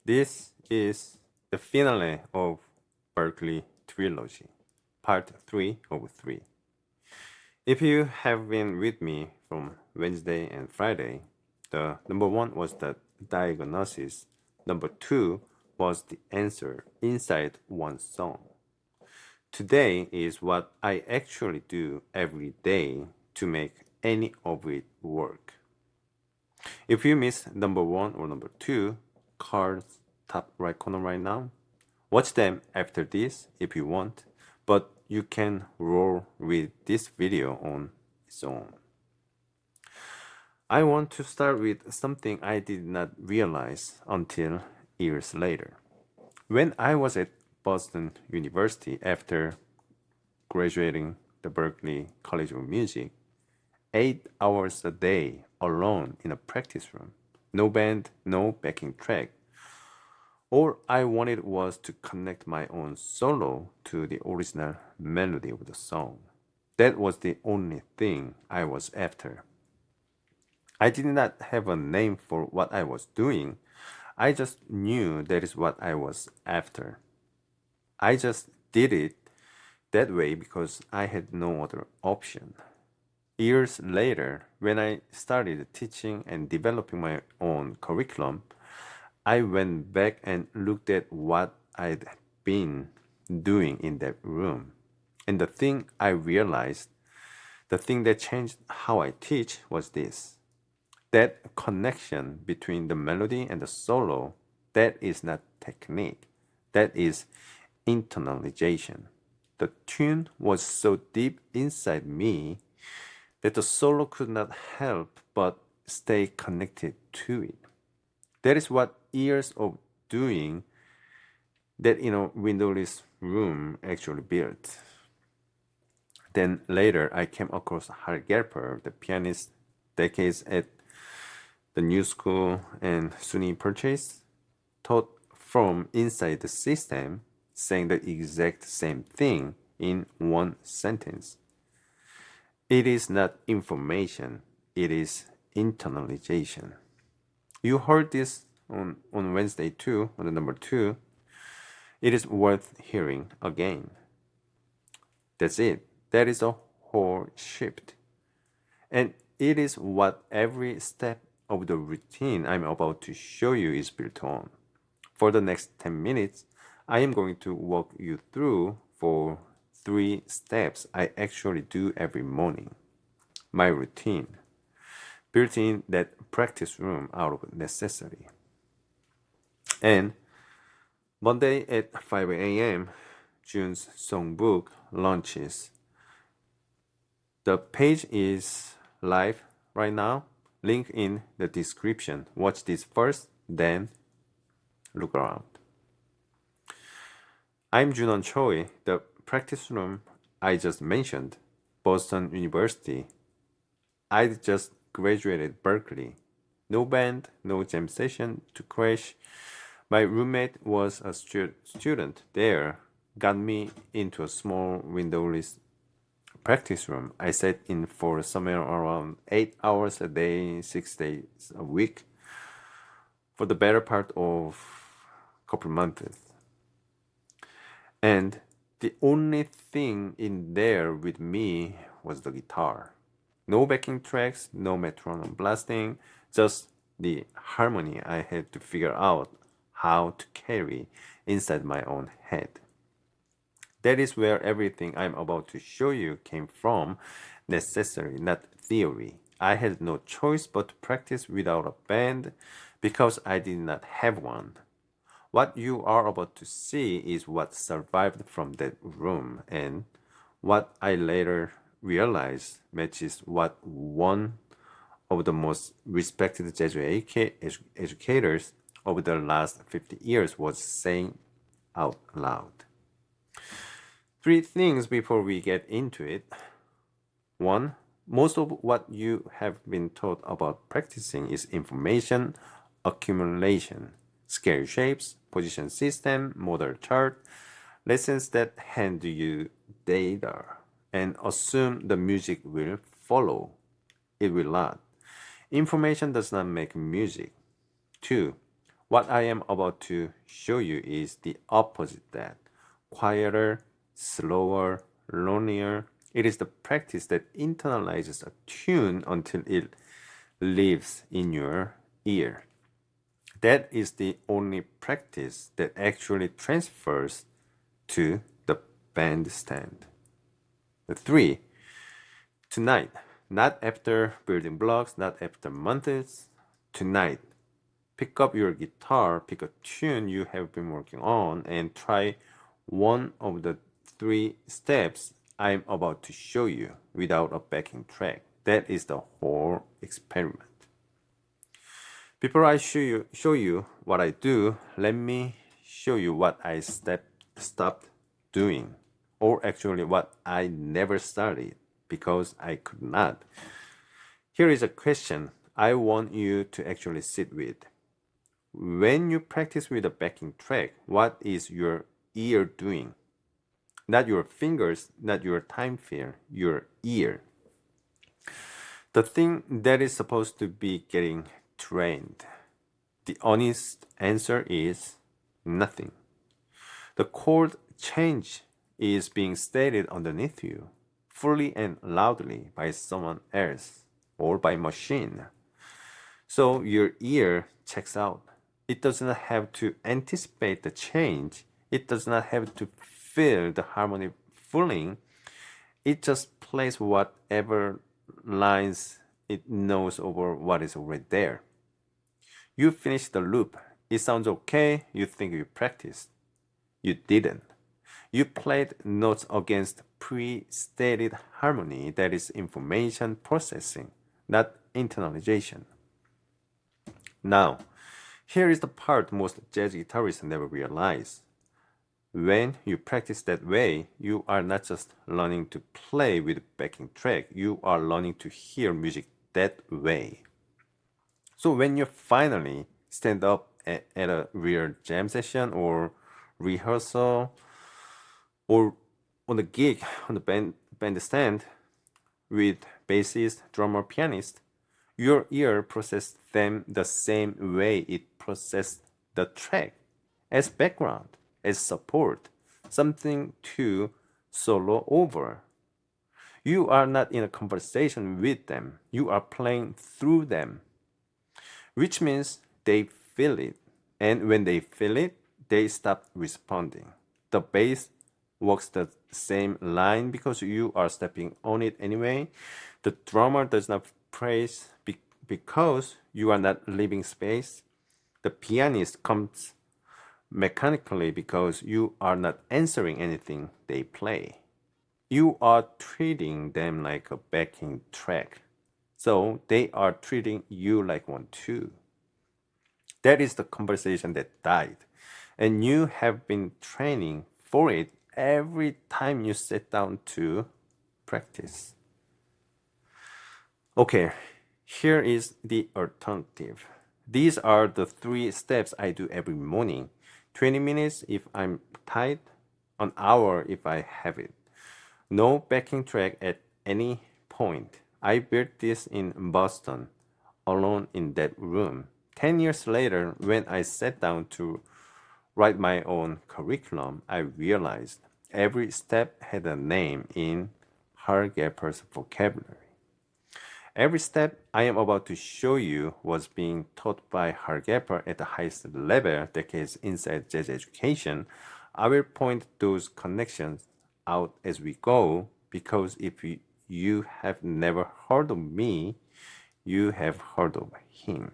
This is the finale of Berklee Trilogy, part 3 of 3. If you have been with me from Wednesday and Friday, the number 1 was the diagnosis, number 2 was the answer inside one song. Today is what I actually do every day to make any of it work. If you miss number 1 or number 2, cards top right corner right now, watch them after this if you want, but you can roll with this video on its own. I want to start with something I did not realize until years later. When I was at Boston University after graduating the Berklee College of Music, 8 hours a day alone in a practice room, no band, no backing track. All I wanted was to connect my own solo to the original melody of the song. That was the only thing I was after. I did not have a name for what I was doing. I just knew that is what I was after. I just did it that way because I had no other option. Years later, when I started teaching and developing my own curriculum, I went back and looked at what I'd been doing in that room. And the thing I realized, the thing that changed how I teach was this. That connection between the melody and the solo, that is not technique. That is internalization. The tune was so deep inside me that the solo could not help but stay connected to it. That is what years of doing that windowless room actually built. Then later I came across Hal Galper, the pianist, decades at the New School and SUNY Purchase, taught from inside the system, saying the exact same thing in one sentence. It is not information, it is internalization. You heard this on Wednesday too, on the number 2. It is worth hearing again. That's it. That is a whole shift. And it is what every step of the routine I'm about to show you is built on. For the next 10 minutes, I am going to walk you through for 3 steps I actually do every morning. My routine, built in that practice room out of necessity. And Monday at 5 a.m., June's songbook launches. The page is live right now. Link in the description. Watch this first, then look around. I'm Junwon Choi, the practice room I just mentioned, Boston University. I just graduated Berklee. No band, no jam session to crash. My roommate was a student there, got me into a small windowless practice room. I sat in for somewhere around 8 hours a day, 6 days a week, for the better part of a couple months. And the only thing in there with me was the guitar. No backing tracks, no metronome blasting, just the harmony I had to figure out how to carry inside my own head. That is where everything I'm about to show you came from, necessary, not theory. I had no choice but to practice without a band because I did not have one. What you are about to see is what survived from that room, and what I later realized matches what one of the most respected jazz educators over the last 50 years was saying out loud. 3 things before we get into it. 1. Most of what you have been taught about practicing is information accumulation, scale shapes, position system, modal chart, lessons that hand you data and assume the music will follow. It will not. Information does not make music. 2. What I am about to show you is the opposite that. Quieter, slower, lonelier. It is the practice that internalizes a tune until it lives in your ear. That is the only practice that actually transfers to the bandstand. The three, tonight, not after building blocks, not after months, tonight, pick up your guitar, pick a tune you have been working on, and try one of the three steps I'm about to show you without a backing track. That is the whole experiment. Before I show you what I do, let me show you what I stopped doing, or actually what I never started because I could not. Here is a question I want you to actually sit with. When you practice with a backing track, what is your ear doing? Not your fingers, not your time feel, your ear. The thing that is supposed to be getting trained. The honest answer is nothing. The chord change is being stated underneath you, fully and loudly by someone else or by machine. So your ear checks out. It does not have to anticipate the change. It does not have to feel the harmony fully. It just plays whatever lines it knows over what is already there. You finish the loop. It sounds okay. You think you practiced. You didn't. You played notes against pre-stated harmony. That is information processing, not internalization. Now, here is the part most jazz guitarists never realize. When you practice that way, you are not just learning to play with backing track, you are learning to hear music that way. So when you finally stand up at a real jam session or rehearsal or on a gig on the bandstand with bassist, drummer, pianist, your ear processes them the same way it processed the track, as background, as support, something to solo over. You are not in a conversation with them, you are playing through them, which means they feel it. And when they feel it, they stop responding. The bass walks the same line because you are stepping on it anyway. The drummer does not praise because you are not leaving space. The pianist comes mechanically because you are not answering anything they play. You are treating them like a backing track. So they are treating you like one too. That is the conversation that died. And you have been training for it every time you sit down to practice. Okay, here is the alternative. These are the three steps I do every morning. 20 minutes if I'm tight, an hour if I have it. No backing track at any point. I built this in Boston, alone in that room. 10 years later, when I sat down to write my own curriculum, I realized every step had a name in Hal Galper's vocabulary. Every step I am about to show you was being taught by Hal Galper at the highest level, decades inside jazz education. I will point those connections out as we go because if you have never heard of me, you have heard of him.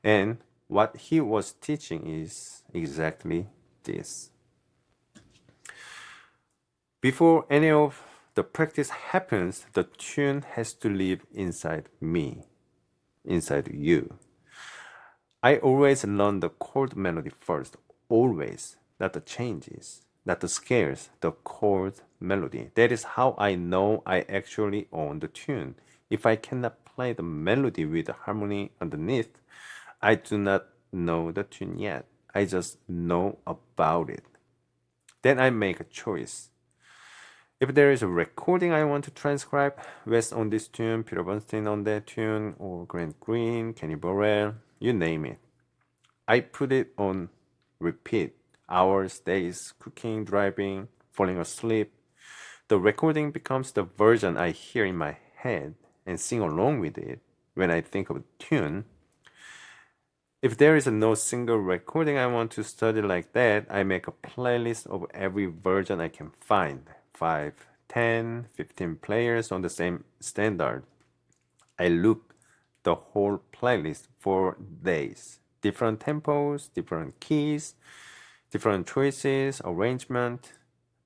And what he was teaching is exactly this. Before any of the practice happens, the tune has to live inside me, inside you. I always learn the chord melody first, always, not the changes, not the scales, the chord melody. That is how I know I actually own the tune. If I cannot play the melody with the harmony underneath, I do not know the tune yet. I just know about it. Then I make a choice. If there is a recording I want to transcribe, Wes on this tune, Peter Bernstein on that tune, or Grant Green, Kenny Burrell, you name it. I put it on repeat. Hours, days, cooking, driving, falling asleep. The recording becomes the version I hear in my head and sing along with it when I think of a tune. If there is no single recording I want to study like that, I make a playlist of every version I can find. 5, 10, 15 players on the same standard. I loop the whole playlist for days. Different tempos, different keys, different choices, arrangement.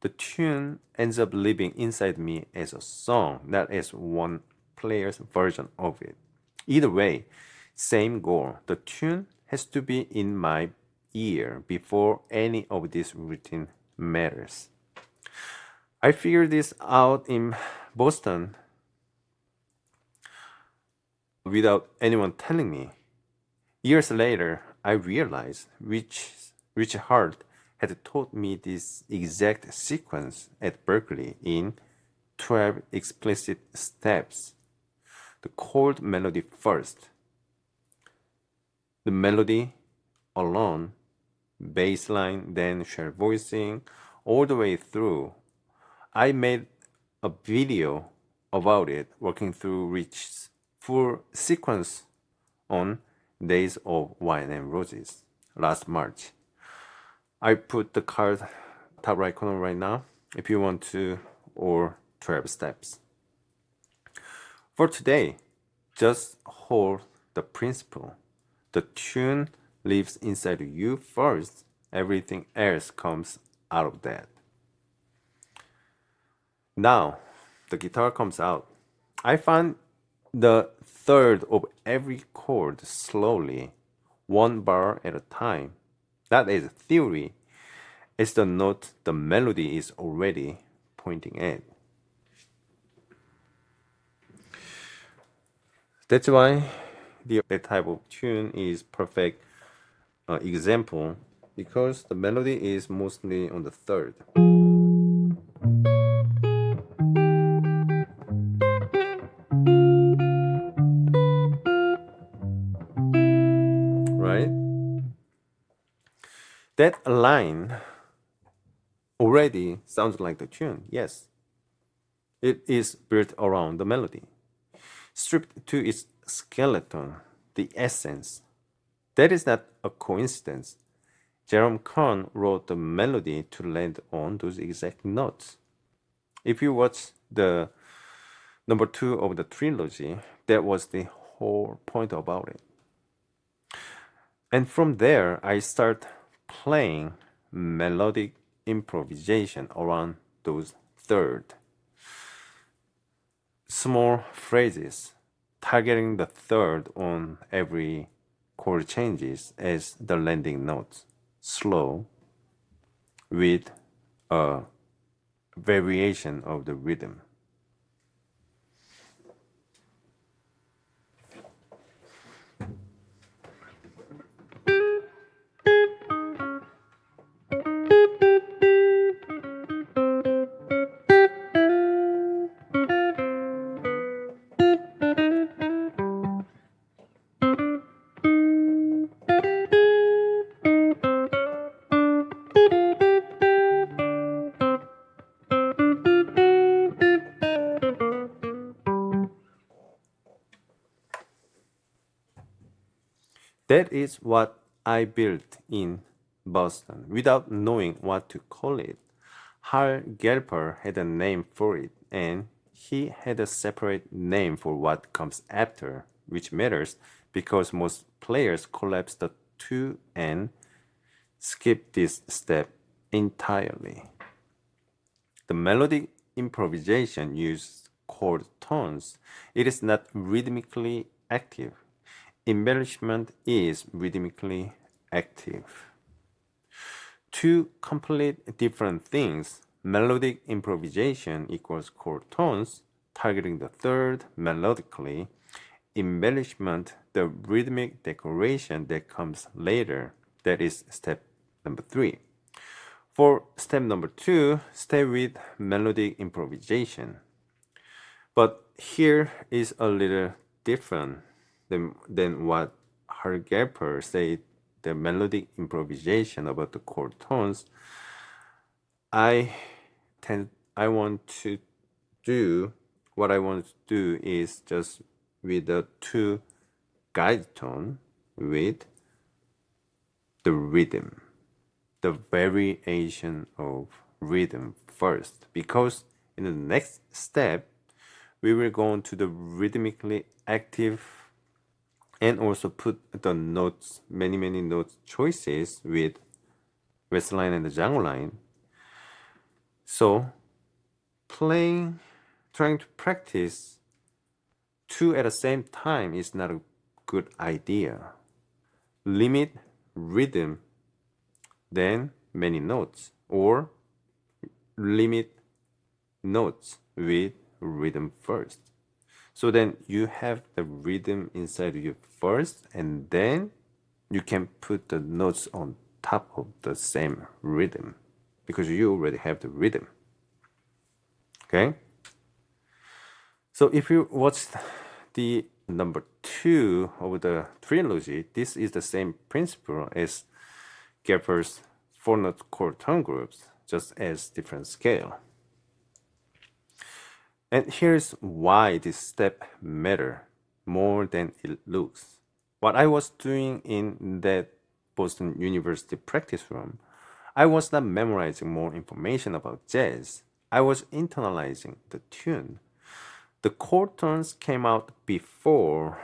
The tune ends up living inside me as a song, not as one player's version of it. Either way, same goal. The tune has to be in my ear before any of this routine matters. I figured this out in Boston without anyone telling me. Years later, I realized which Hart had taught me this exact sequence at Berklee in 12 explicit steps. The chord melody first, the melody alone, bass line, then share voicing, all the way through. I made a video about it, working through Rich's full sequence on Days of Wine and Roses last March. I put the card top right corner right now if you want to, or 12 steps. For today, just hold the principle. The tune lives inside you first, everything else comes out of that. Now, the guitar comes out. I find the third of every chord slowly, one bar at a time. That is theory. It's the note the melody is already pointing at. That's why that type of tune is perfect example, because the melody is mostly on the third. Right? That line already sounds like the tune, yes. It is built around the melody, stripped to its skeleton, the essence. That is not a coincidence. Jerome Kern wrote the melody to land on those exact notes. If you watch the number 2 of the trilogy, that was the whole point about it. And from there, I start playing melodic improvisation around those third. Small phrases, targeting the third on every chord changes as the landing notes. Slow, with a variation of the rhythm. That is what I built in Boston without knowing what to call it. Hal Galper had a name for it, and he had a separate name for what comes after, which matters because most players collapse the two and skip this step entirely. The melodic improvisation uses chord tones. It is not rhythmically active. Embellishment is rhythmically active. Two complete different things. Melodic improvisation equals chord tones, targeting the third melodically. Embellishment, the rhythmic decoration that comes later. That is step number 3. For step number 2, stay with melodic improvisation. But here is a little different than what Hal Galper said the melodic improvisation about the chord tones, I want to do what I want to do is just with the two guide tone with the rhythm, the variation of rhythm first, because in the next step we will go on to the rhythmically active and also put the notes, many note choices with Voicelid and the Django line. So trying to practice two at the same time is not a good idea. Limit rhythm, then many notes, or limit notes with rhythm first. So then you have the rhythm inside you first, and then you can put the notes on top of the same rhythm because you already have the rhythm. Okay? So if you watch the number 2 of the trilogy, this is the same principle as Galper's 4-note chord tone groups, just as different scale. And here's why this step matter more than it looks. What I was doing in that Boston University practice room, I was not memorizing more information about jazz. I was internalizing the tune. The chord tones came out before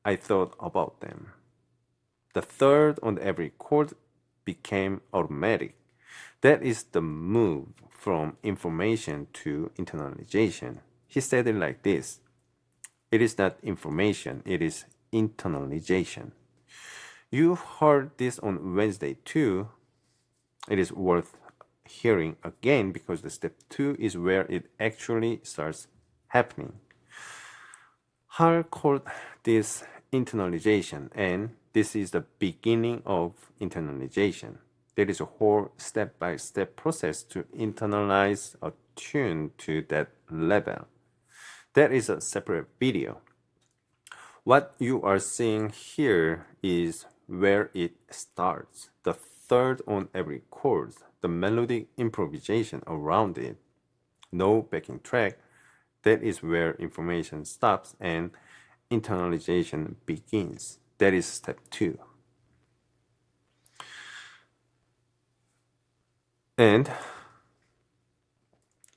I thought about them. The third on every chord became automatic. That is the move from information to internalization. He said it like this: it is not information, it is internalization. You heard this on Wednesday too. It is worth hearing again because the step 2 is where it actually starts happening. Hal called this internalization, and this is the beginning of internalization. There is a whole step-by-step process to internalize a tune to that level. That is a separate video. What you are seeing here is where it starts. The third on every chord, the melodic improvisation around it. No backing track. That is where information stops and internalization begins. That is step 2. And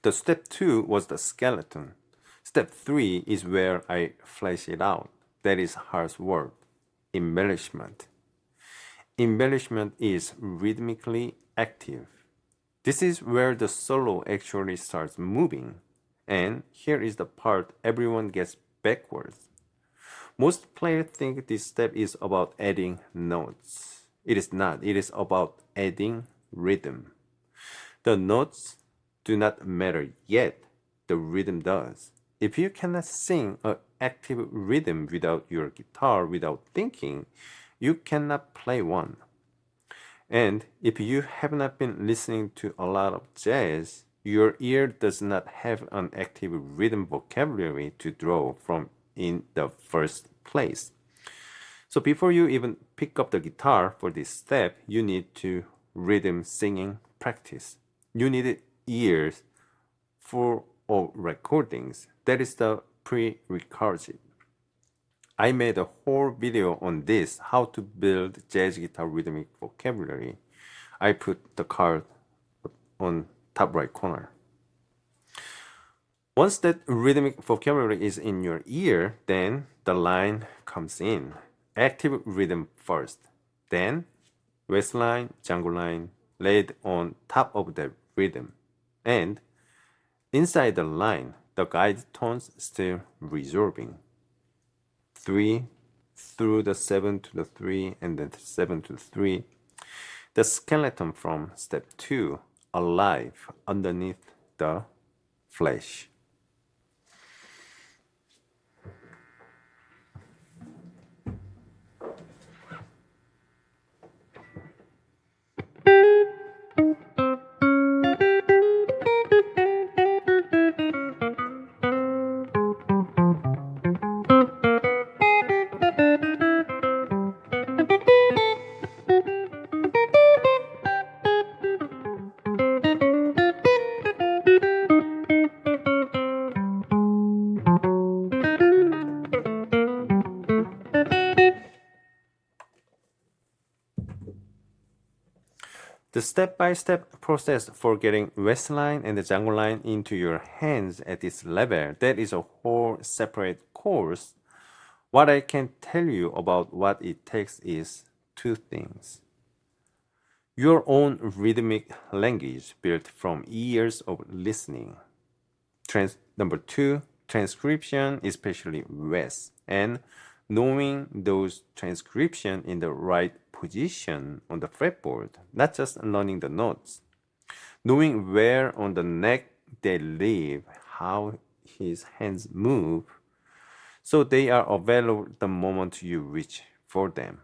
the step 2 was the skeleton. Step 3 is where I flesh it out. That is Hal's word, embellishment. Embellishment is rhythmically active. This is where the solo actually starts moving. And here is the part everyone gets backwards. Most players think this step is about adding notes. It is not. It is about adding rhythm. The notes do not matter yet. The rhythm does. If you cannot sing an active rhythm without your guitar, without thinking, you cannot play one. And if you have not been listening to a lot of jazz, your ear does not have an active rhythm vocabulary to draw from in the first place. So before you even pick up the guitar for this step, you need to rhythm singing practice. You need ears for all recordings. That is the prerequisite. I made a whole video on this, how to build jazz guitar rhythmic vocabulary. I put the card on top right corner. Once that rhythmic vocabulary is in your ear, then the line comes in. Active rhythm first, then Voicelid, Django line laid on top of the rhythm. And inside the line, the guide tones still resolving. 3 through the 7 to the 3 and then 7 to 3. The skeleton from step 2 alive underneath the flesh. The step-by-step process for getting Westline and the Django line into your hands at this level, that is a whole separate course. What I can tell you about what it takes is two things. Your own rhythmic language built from years of listening. Number two, transcription, especially West, and knowing those transcription in the right position on the fretboard, not just learning the notes. Knowing where on the neck they live, how his hands move, so they are available the moment you reach for them.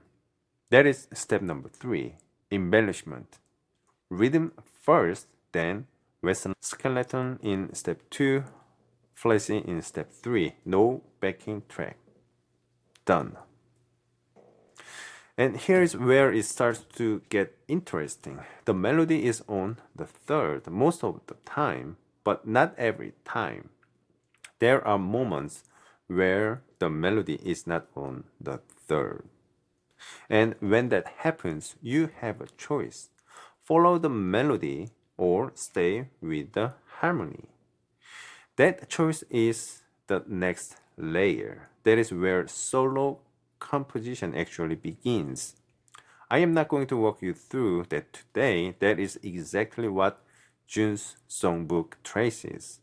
That is step number three, embellishment. Rhythm first, then Western skeleton in step two, flashing in step three, no backing track. Done. And here is where it starts to get interesting. The melody is on the third most of the time, but not every time. There are moments where the melody is not on the third. And when that happens, you have a choice. Follow the melody or stay with the harmony. That choice is the next layer. That is where solo composition actually begins. I am not going to walk you through that today. That is exactly what Jun's songbook traces.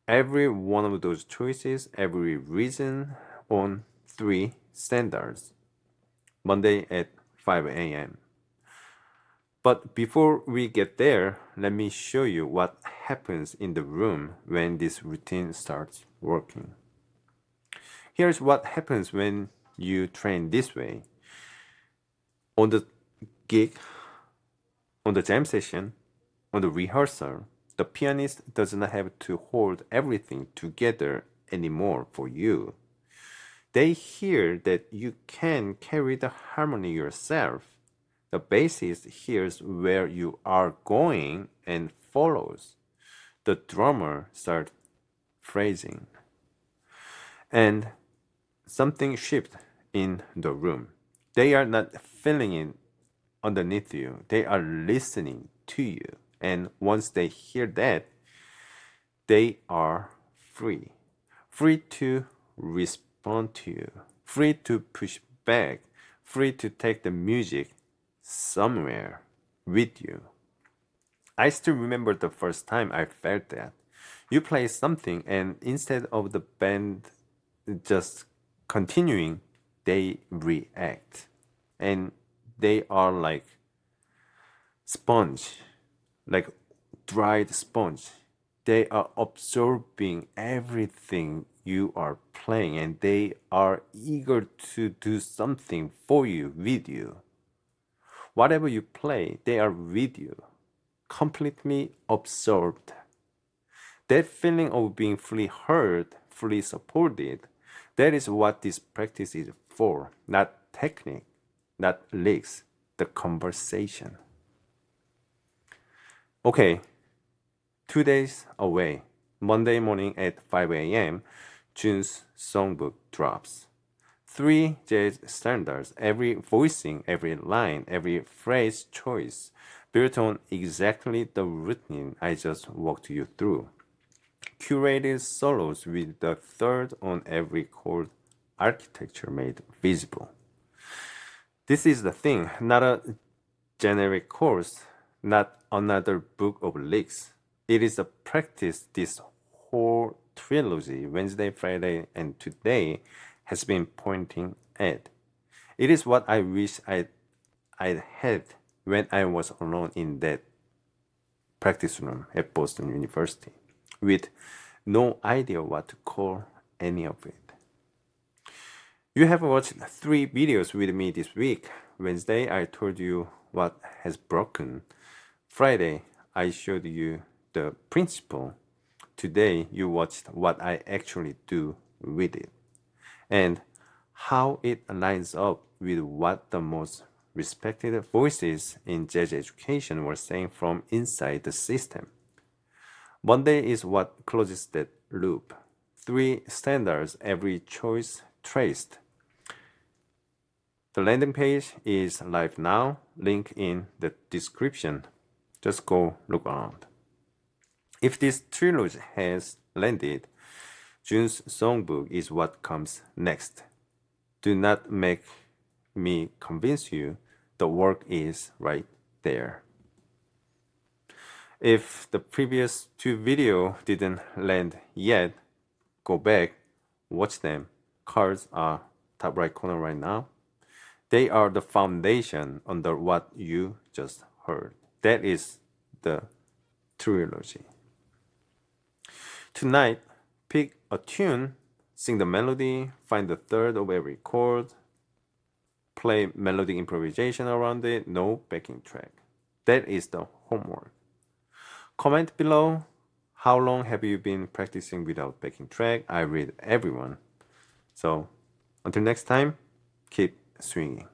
Every one of those choices, every reason on 3 standards. Monday at 5 a.m. But before we get there, let me show you what happens in the room when this routine starts working. Here's what happens when you train this way. On the gig, on the jam session, on the rehearsal, the pianist does not have to hold everything together anymore for you. They hear that you can carry the harmony yourself. The bassist hears where you are going and follows. The drummer starts phrasing. And something shifts in the room. They are not filling in underneath you. They are listening to you. And once they hear that, they are free. Free to respond to you. Free to push back. Free to take the music somewhere with you. I still remember the first time I felt that. You play something and instead of the band just continuing, they react. And they are like sponge, like dried sponge. They are absorbing everything you are playing and they are eager to do something for you, with you. Whatever you play, they are with you, completely absorbed. That feeling of being fully heard, fully supported, that is what this practice is for. Not technique, not licks, the conversation. Okay, 2 days away, Monday morning at 5 a.m., Jun's songbook drops. 3 jazz standards, every voicing, every line, every phrase choice, built on exactly the routine I just walked you through. Curated solos with the third on every chord architecture made visible. This is the thing, not a generic course, not another book of licks. It is a practice this whole trilogy, Wednesday, Friday, and today, has been pointing at. It is what I wish I'd had when I was alone in that practice room at Boston University, with no idea what to call any of it. You have watched 3 videos with me this week. Wednesday, I told you what has broken. Friday, I showed you the principle. Today, you watched what I actually do with it and how it lines up with what the most respected voices in jazz education were saying from inside the system. Monday is what closes that loop. 3 standards, every choice traced. The landing page is live now, link in the description. Just go look around. If this trilogy has landed, June's songbook is what comes next. Do not make me convince you, the work is right there. If the previous two videos didn't land yet, go back, watch them. Cards are top right corner right now. They are the foundation under what you just heard. That is the trilogy. Tonight, pick a tune, sing the melody, find the third of every chord, play melodic improvisation around it, no backing track. That is the homework. Comment below, how long have you been practicing without backing track? I read everyone. So, until next time, keep swinging.